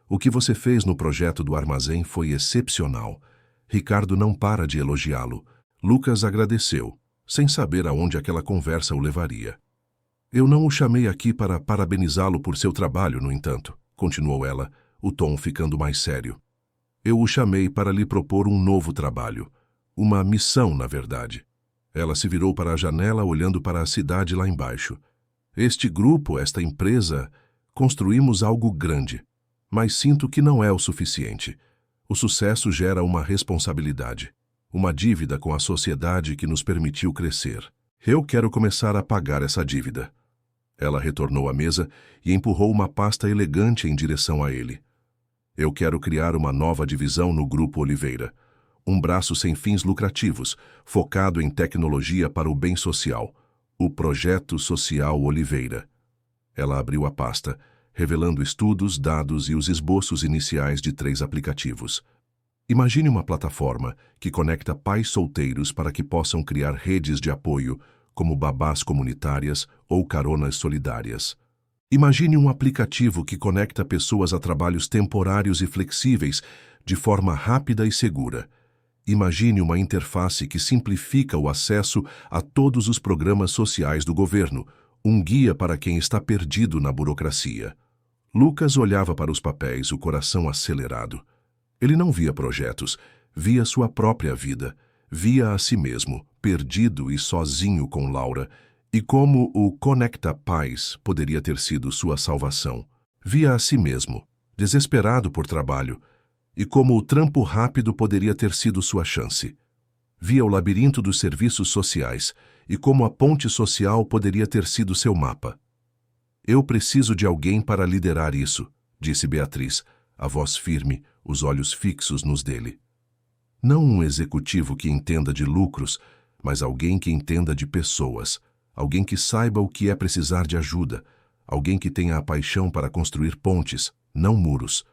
O que você fez no projeto do armazém foi excepcional. Ricardo não para de elogiá-lo." Lucas agradeceu, sem saber aonde aquela conversa o levaria. Eu não o chamei aqui para parabenizá-lo por seu trabalho, no entanto, continuou ela, o tom ficando mais sério. Eu o chamei para lhe propor um novo trabalho. Uma missão, na verdade. Ela se virou para a janela, olhando para a cidade lá embaixo. Este grupo, esta empresa, construímos algo grande. Mas sinto que não é o suficiente. O sucesso gera uma responsabilidade. Uma dívida com a sociedade que nos permitiu crescer. Eu quero começar a pagar essa dívida. Ela retornou à mesa e empurrou uma pasta elegante em direção a ele. Eu quero criar uma nova divisão no Grupo Oliveira. Um braço sem fins lucrativos, focado em tecnologia para o bem social. O Projeto Social Oliveira. Ela abriu a pasta, revelando estudos, dados e os esboços iniciais de 3 aplicativos. Imagine uma plataforma que conecta pais solteiros para que possam criar redes de apoio, como babás comunitárias ou caronas solidárias. Imagine um aplicativo que conecta pessoas a trabalhos temporários e flexíveis de forma rápida e segura. Imagine uma interface que simplifica o acesso a todos os programas sociais do governo, um guia para quem está perdido na burocracia. Lucas olhava para os papéis, o coração acelerado. Ele não via projetos, via sua própria vida, via a si mesmo, perdido e sozinho com Laura, e como o Conecta Paz poderia ter sido sua salvação. Via a si mesmo, desesperado por trabalho, e como o trampo rápido poderia ter sido sua chance. Via o labirinto dos serviços sociais, e como a ponte social poderia ter sido seu mapa. Eu preciso de alguém para liderar isso, disse Beatriz, a voz firme, os olhos fixos nos dele. Não um executivo que entenda de lucros, mas alguém que entenda de pessoas, alguém que saiba o que é precisar de ajuda, alguém que tenha a paixão para construir pontes, não muros.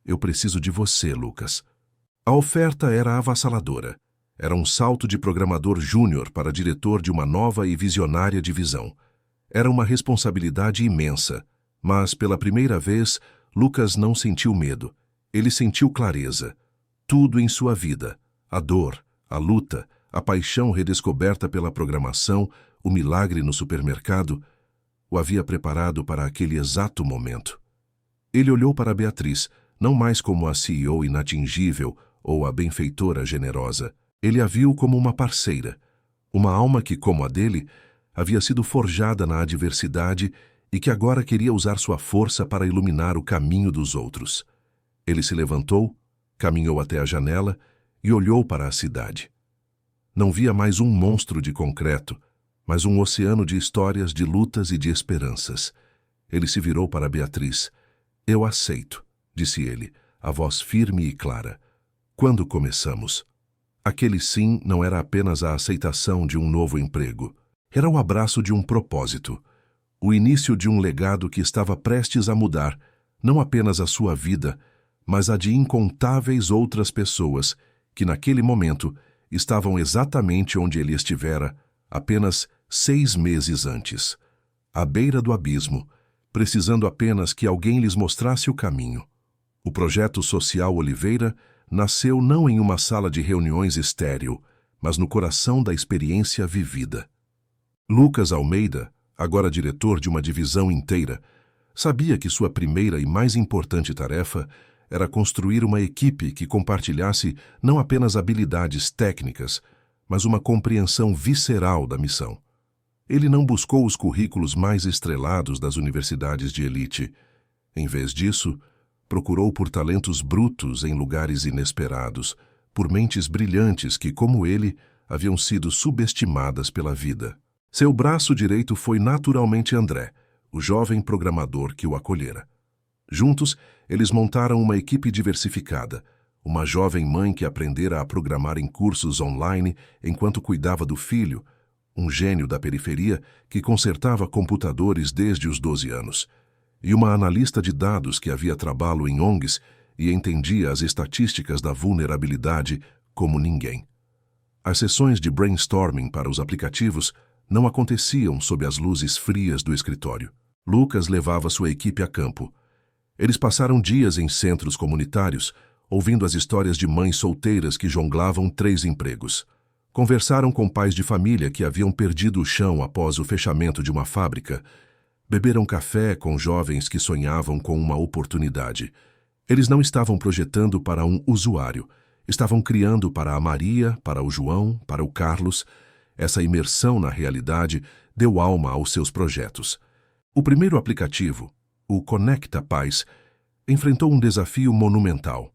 Eu preciso de você, Lucas. A oferta era avassaladora. Era um salto de programador júnior para diretor de uma nova e visionária divisão. Era uma responsabilidade imensa, mas, pela primeira vez, Lucas não sentiu medo. Ele sentiu clareza. Tudo em sua vida, a dor, a luta, a paixão redescoberta pela programação, o milagre no supermercado, o havia preparado para aquele exato momento. Ele olhou para Beatriz, não mais como a CEO inatingível ou a benfeitora generosa. Ele a viu como uma parceira, uma alma que, como a dele, havia sido forjada na adversidade e que agora queria usar sua força para iluminar o caminho dos outros. Ele se levantou, caminhou até a janela e olhou para a cidade. Não via mais um monstro de concreto, mas um oceano de histórias, de lutas e de esperanças. Ele se virou para Beatriz. Eu aceito, disse ele, a voz firme e clara. Quando começamos? Aquele sim não era apenas a aceitação de um novo emprego. Era o abraço de um propósito. O início de um legado que estava prestes a mudar, não apenas a sua vida, mas a de incontáveis outras pessoas que, naquele momento, estavam exatamente onde ele estivera, apenas 6 meses antes. À beira do abismo, precisando apenas que alguém lhes mostrasse o caminho. O Projeto Social Oliveira nasceu não em uma sala de reuniões estéril, mas no coração da experiência vivida. Lucas Almeida, agora diretor de uma divisão inteira, sabia que sua primeira e mais importante tarefa era construir uma equipe que compartilhasse não apenas habilidades técnicas, mas uma compreensão visceral da missão. Ele não buscou os currículos mais estrelados das universidades de elite. Em vez disso, procurou por talentos brutos em lugares inesperados, por mentes brilhantes que, como ele, haviam sido subestimadas pela vida. Seu braço direito foi naturalmente André, o jovem programador que o acolhera. Juntos, eles montaram uma equipe diversificada, uma jovem mãe que aprendera a programar em cursos online enquanto cuidava do filho, um gênio da periferia que consertava computadores desde os 12 anos, e uma analista de dados que havia trabalho em ONGs e entendia as estatísticas da vulnerabilidade como ninguém. As sessões de brainstorming para os aplicativos não aconteciam sob as luzes frias do escritório. Lucas levava sua equipe a campo. Eles passaram dias em centros comunitários, ouvindo as histórias de mães solteiras que jonglavam 3 empregos. Conversaram com pais de família que haviam perdido o chão após o fechamento de uma fábrica. Beberam café com jovens que sonhavam com uma oportunidade. Eles não estavam projetando para um usuário. Estavam criando para a Maria, para o João, para o Carlos. Essa imersão na realidade deu alma aos seus projetos. O primeiro aplicativo, o Conecta Pais, enfrentou um desafio monumental.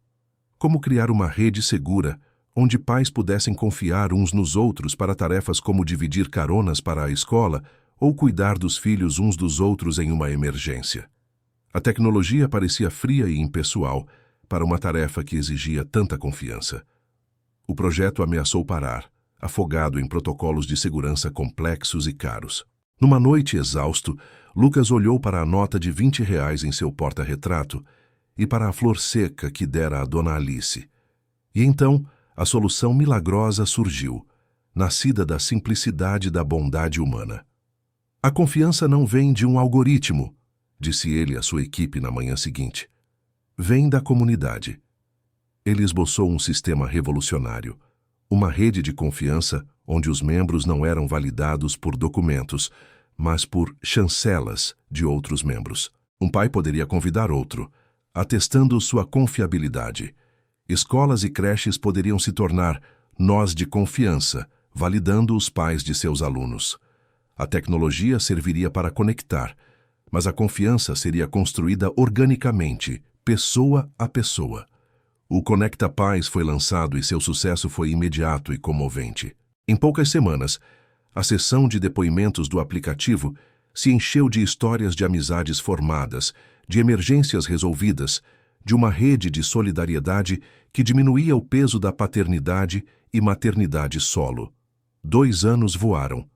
Como criar uma rede segura, onde pais pudessem confiar uns nos outros para tarefas como dividir caronas para a escola ou cuidar dos filhos uns dos outros em uma emergência. A tecnologia parecia fria e impessoal para uma tarefa que exigia tanta confiança. O projeto ameaçou parar, afogado em protocolos de segurança complexos e caros. Numa noite exausto, Lucas olhou para a nota de R$ 20 em seu porta-retrato e para a flor seca que dera a Dona Alice. E então, a solução milagrosa surgiu, nascida da simplicidade da bondade humana. A confiança não vem de um algoritmo, disse ele à sua equipe na manhã seguinte. Vem da comunidade. Ele esboçou um sistema revolucionário, uma rede de confiança onde os membros não eram validados por documentos, mas por chancelas de outros membros. Um pai poderia convidar outro, atestando sua confiabilidade. Escolas e creches poderiam se tornar nós de confiança, validando os pais de seus alunos. A tecnologia serviria para conectar, mas a confiança seria construída organicamente, pessoa a pessoa. O Conecta Pais foi lançado e seu sucesso foi imediato e comovente. Em poucas semanas, a seção de depoimentos do aplicativo se encheu de histórias de amizades formadas, de emergências resolvidas, de uma rede de solidariedade que diminuía o peso da paternidade e maternidade solo. 2 anos voaram.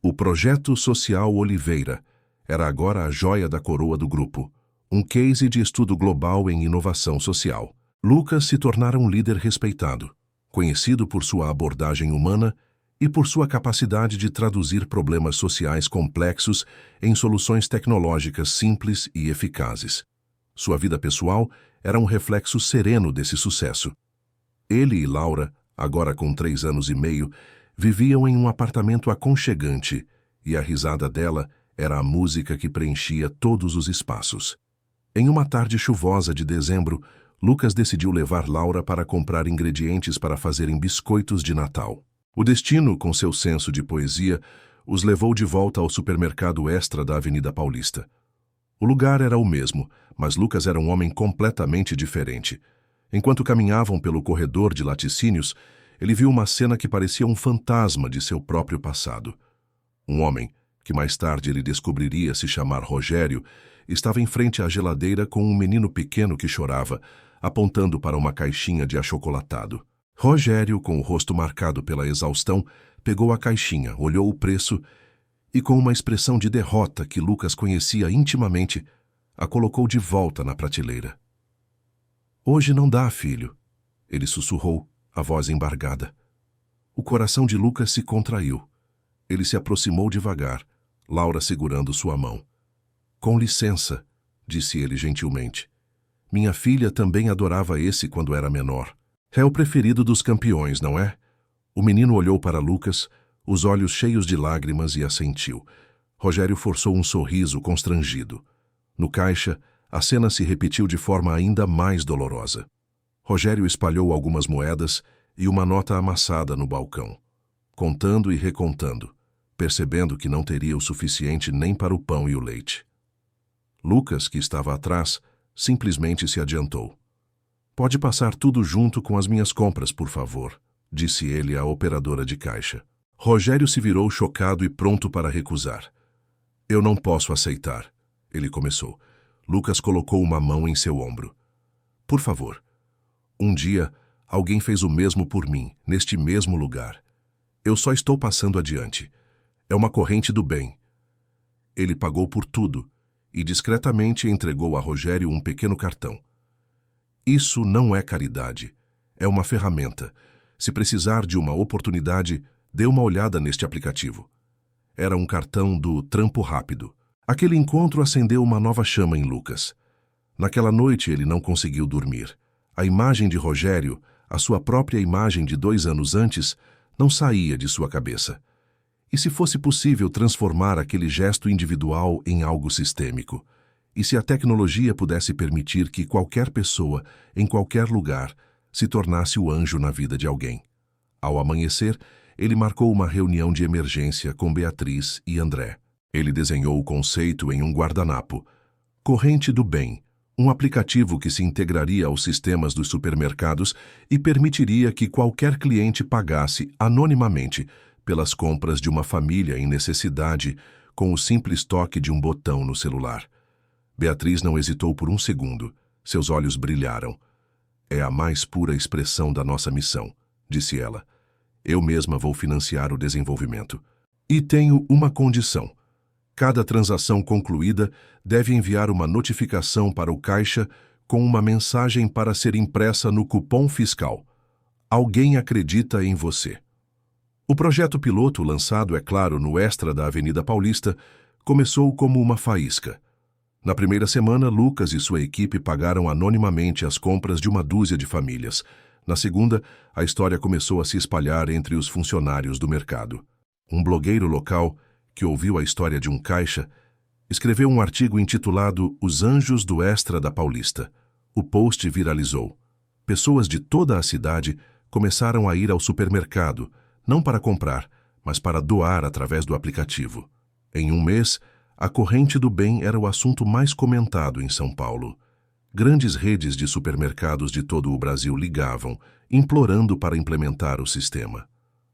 O Projeto Social Oliveira era agora a joia da coroa do grupo, um case de estudo global em inovação social. Lucas se tornara um líder respeitado, conhecido por sua abordagem humana e por sua capacidade de traduzir problemas sociais complexos em soluções tecnológicas simples e eficazes. Sua vida pessoal era um reflexo sereno desse sucesso. Ele e Laura, agora com 3 anos e meio, viviam em um apartamento aconchegante e a risada dela era a música que preenchia todos os espaços. Em uma tarde chuvosa de dezembro, Lucas decidiu levar Laura para comprar ingredientes para fazerem biscoitos de Natal. O destino, com seu senso de poesia, os levou de volta ao supermercado Extra da Avenida Paulista. O lugar era o mesmo, mas Lucas era um homem completamente diferente. Enquanto caminhavam pelo corredor de laticínios, ele viu uma cena que parecia um fantasma de seu próprio passado. Um homem, que mais tarde ele descobriria se chamar Rogério, estava em frente à geladeira com um menino pequeno que chorava, apontando para uma caixinha de achocolatado. Rogério, com o rosto marcado pela exaustão, pegou a caixinha, olhou o preço e, com uma expressão de derrota que Lucas conhecia intimamente, a colocou de volta na prateleira. "Hoje não dá, filho", ele sussurrou, a voz embargada. O coração de Lucas se contraiu. Ele se aproximou devagar, Laura segurando sua mão. "Com licença", disse ele gentilmente. "Minha filha também adorava esse quando era menor. É o preferido dos campeões, não é?" O menino olhou para Lucas, os olhos cheios de lágrimas, e assentiu. Rogério forçou um sorriso constrangido. No caixa, a cena se repetiu de forma ainda mais dolorosa. Rogério espalhou algumas moedas e uma nota amassada no balcão, contando e recontando, percebendo que não teria o suficiente nem para o pão e o leite. Lucas, que estava atrás, simplesmente se adiantou. "Pode passar tudo junto com as minhas compras, por favor", disse ele à operadora de caixa. Rogério se virou chocado e pronto para recusar. "Eu não posso aceitar", ele começou. Lucas colocou uma mão em seu ombro. "Por favor. Um dia, alguém fez o mesmo por mim, neste mesmo lugar. Eu só estou passando adiante. É uma corrente do bem." Ele pagou por tudo e discretamente entregou a Rogério um pequeno cartão. "Isso não é caridade. É uma ferramenta. Se precisar de uma oportunidade, dê uma olhada neste aplicativo." Era um cartão do Trampo Rápido. Aquele encontro acendeu uma nova chama em Lucas. Naquela noite ele não conseguiu dormir. A imagem de Rogério, a sua própria imagem de 2 anos antes, Não saía de sua cabeça. E se fosse possível transformar aquele gesto individual em algo sistêmico? E se a tecnologia pudesse permitir que qualquer pessoa, em qualquer lugar, se tornasse o anjo na vida de alguém? Ao amanhecer, ele marcou uma reunião de emergência com Beatriz e André. Ele desenhou o conceito em um guardanapo. Corrente do Bem, um aplicativo que se integraria aos sistemas dos supermercados e permitiria que qualquer cliente pagasse anonimamente pelas compras de uma família em necessidade com o simples toque de um botão no celular. Beatriz não hesitou por um segundo. Seus olhos brilharam. É a mais pura expressão da nossa missão, disse ela. Eu mesma vou financiar o desenvolvimento. E tenho uma condição. Cada transação concluída deve enviar uma notificação para o caixa com uma mensagem para ser impressa no cupom fiscal. Alguém acredita em você. O projeto piloto, lançado, é claro, no Extra da Avenida Paulista, começou como uma faísca. Na primeira semana, Lucas e sua equipe pagaram anonimamente as compras de uma dúzia de famílias. Na segunda, a história começou a se espalhar entre os funcionários do mercado. Um blogueiro local, que ouviu a história de um caixa, escreveu um artigo intitulado Os Anjos do Extra da Paulista. O post viralizou. Pessoas de toda a cidade começaram a ir ao supermercado, não para comprar, mas para doar através do aplicativo. Em um mês, a Corrente do Bem era o assunto mais comentado em São Paulo. Grandes redes de supermercados de todo o Brasil ligavam, implorando para implementar o sistema.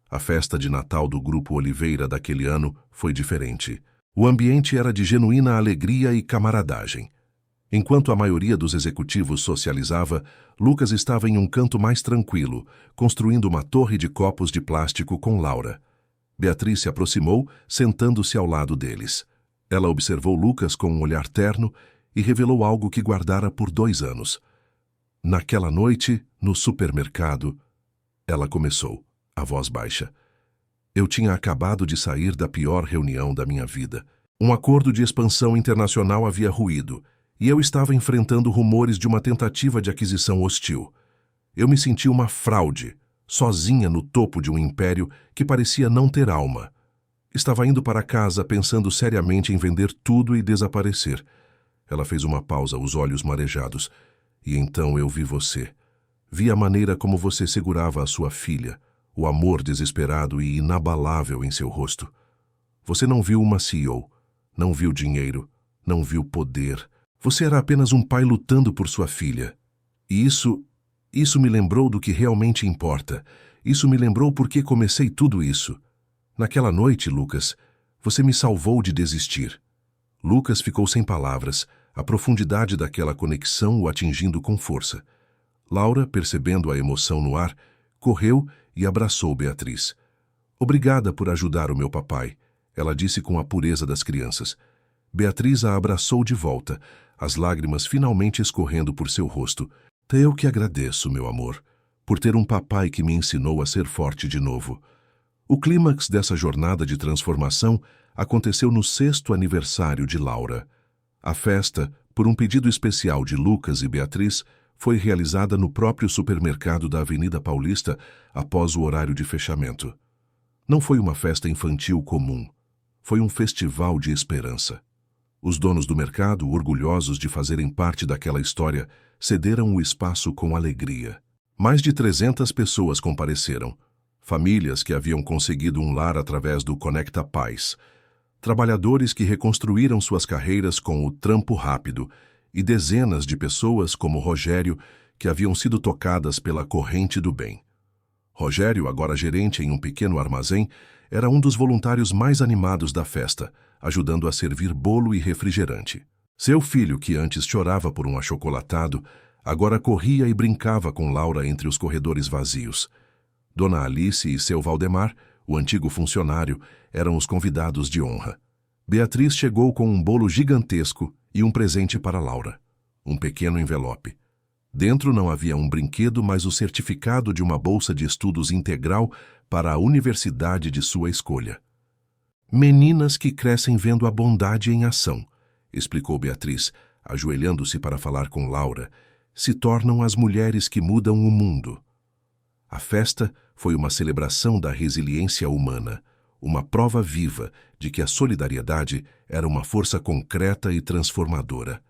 A festa de Natal do Grupo Oliveira daquele ano foi diferente. O ambiente era de genuína alegria e camaradagem. Enquanto a maioria dos executivos socializava, Lucas estava em um canto mais tranquilo, construindo uma torre de copos de plástico com Laura. Beatriz se aproximou, sentando-se ao lado deles. Ela observou Lucas com um olhar terno e revelou algo que guardara por 2 anos. Naquela noite, no supermercado, ela começou, a voz baixa. Eu tinha acabado de sair da pior reunião da minha vida. Um acordo de expansão internacional havia ruído, e eu estava enfrentando rumores de uma tentativa de aquisição hostil. Eu me senti uma fraude, sozinha no topo de um império que parecia não ter alma. Estava indo para casa pensando seriamente em vender tudo e desaparecer. Ela fez uma pausa, os olhos marejados. E então eu vi você. Vi a maneira como você segurava a sua filha, o amor desesperado e inabalável em seu rosto. Você não viu uma CEO, não viu dinheiro, não viu poder. Você era apenas um pai lutando por sua filha. E isso me lembrou do que realmente importa. Isso me lembrou por que comecei tudo isso. Naquela noite, Lucas, você me salvou de desistir. Lucas ficou sem palavras, a profundidade daquela conexão o atingindo com força. Laura, percebendo a emoção no ar, correu e abraçou Beatriz. Obrigada por ajudar o meu papai, ela disse com a pureza das crianças. Beatriz a abraçou de volta, as lágrimas finalmente escorrendo por seu rosto. Eu que agradeço, meu amor, por ter um papai que me ensinou a ser forte de novo. O clímax dessa jornada de transformação aconteceu no 6º aniversário de Laura. A festa, por um pedido especial de Lucas e Beatriz, foi realizada no próprio supermercado da Avenida Paulista após o horário de fechamento. Não foi uma festa infantil comum. Foi um festival de esperança. Os donos do mercado, orgulhosos de fazerem parte daquela história, cederam o espaço com alegria. Mais de 300 pessoas compareceram. Famílias que haviam conseguido um lar através do Conecta Paz. Trabalhadores que reconstruíram suas carreiras com o trampo rápido. E dezenas de pessoas como Rogério, que haviam sido tocadas pela Corrente do Bem. Rogério, agora gerente em um pequeno armazém, era um dos voluntários mais animados da festa, ajudando a servir bolo e refrigerante. Seu filho, que antes chorava por um achocolatado, agora corria e brincava com Laura entre os corredores vazios. Dona Alice e seu Valdemar, o antigo funcionário, eram os convidados de honra. Beatriz chegou com um bolo gigantesco e um presente para Laura. Um pequeno envelope. Dentro não havia um brinquedo, mas o certificado de uma bolsa de estudos integral para a universidade de sua escolha. Meninas que crescem vendo a bondade em ação, explicou Beatriz, ajoelhando-se para falar com Laura, se tornam as mulheres que mudam o mundo. A festa foi uma celebração da resiliência humana, uma prova viva de que a solidariedade era uma força concreta e transformadora.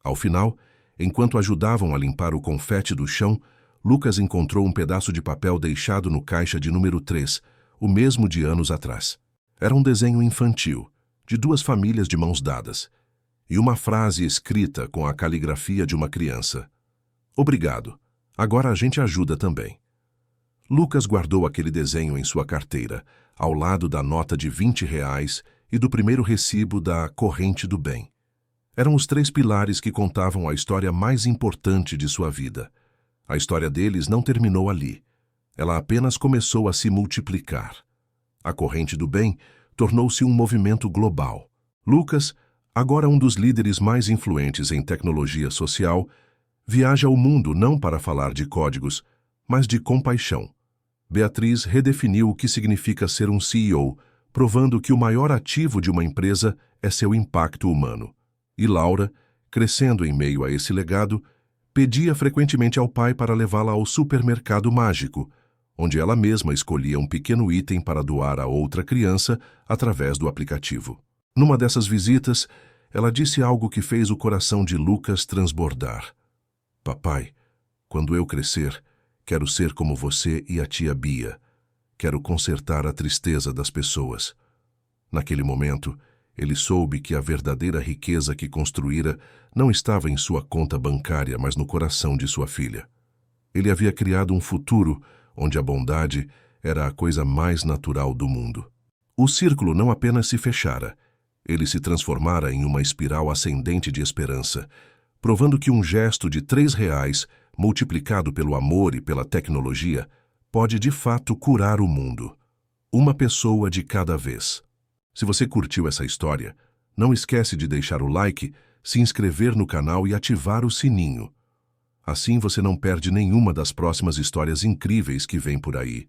Ao final, enquanto ajudavam a limpar o confete do chão, Lucas encontrou um pedaço de papel deixado no caixa de número 3, o mesmo de anos atrás. Era um desenho infantil, de duas famílias de mãos dadas, e uma frase escrita com a caligrafia de uma criança. Obrigado. Agora a gente ajuda também. Lucas guardou aquele desenho em sua carteira, ao lado da nota de R$ 20 e do primeiro recibo da Corrente do Bem. Eram os 3 pilares que contavam a história mais importante de sua vida. A história deles não terminou ali. Ela apenas começou a se multiplicar. A Corrente do Bem tornou-se um movimento global. Lucas, agora um dos líderes mais influentes em tecnologia social, viaja ao mundo não para falar de códigos, mas de compaixão. Beatriz redefiniu o que significa ser um CEO, provando que o maior ativo de uma empresa é seu impacto humano. E Laura, crescendo em meio a esse legado, pedia frequentemente ao pai para levá-la ao supermercado mágico, onde ela mesma escolhia um pequeno item para doar a outra criança através do aplicativo. Numa dessas visitas, ela disse algo que fez o coração de Lucas transbordar. Papai, quando eu crescer, quero ser como você e a tia Bia. Quero consertar a tristeza das pessoas. Naquele momento, ele soube que a verdadeira riqueza que construíra não estava em sua conta bancária, mas no coração de sua filha. Ele havia criado um futuro onde a bondade era a coisa mais natural do mundo. O círculo não apenas se fechara, ele se transformara em uma espiral ascendente de esperança, provando que um gesto de R$ 3, multiplicado pelo amor e pela tecnologia, pode de fato curar o mundo. Uma pessoa de cada vez. Se você curtiu essa história, não esquece de deixar o like, se inscrever no canal e ativar o sininho. Assim você não perde nenhuma das próximas histórias incríveis que vêm por aí.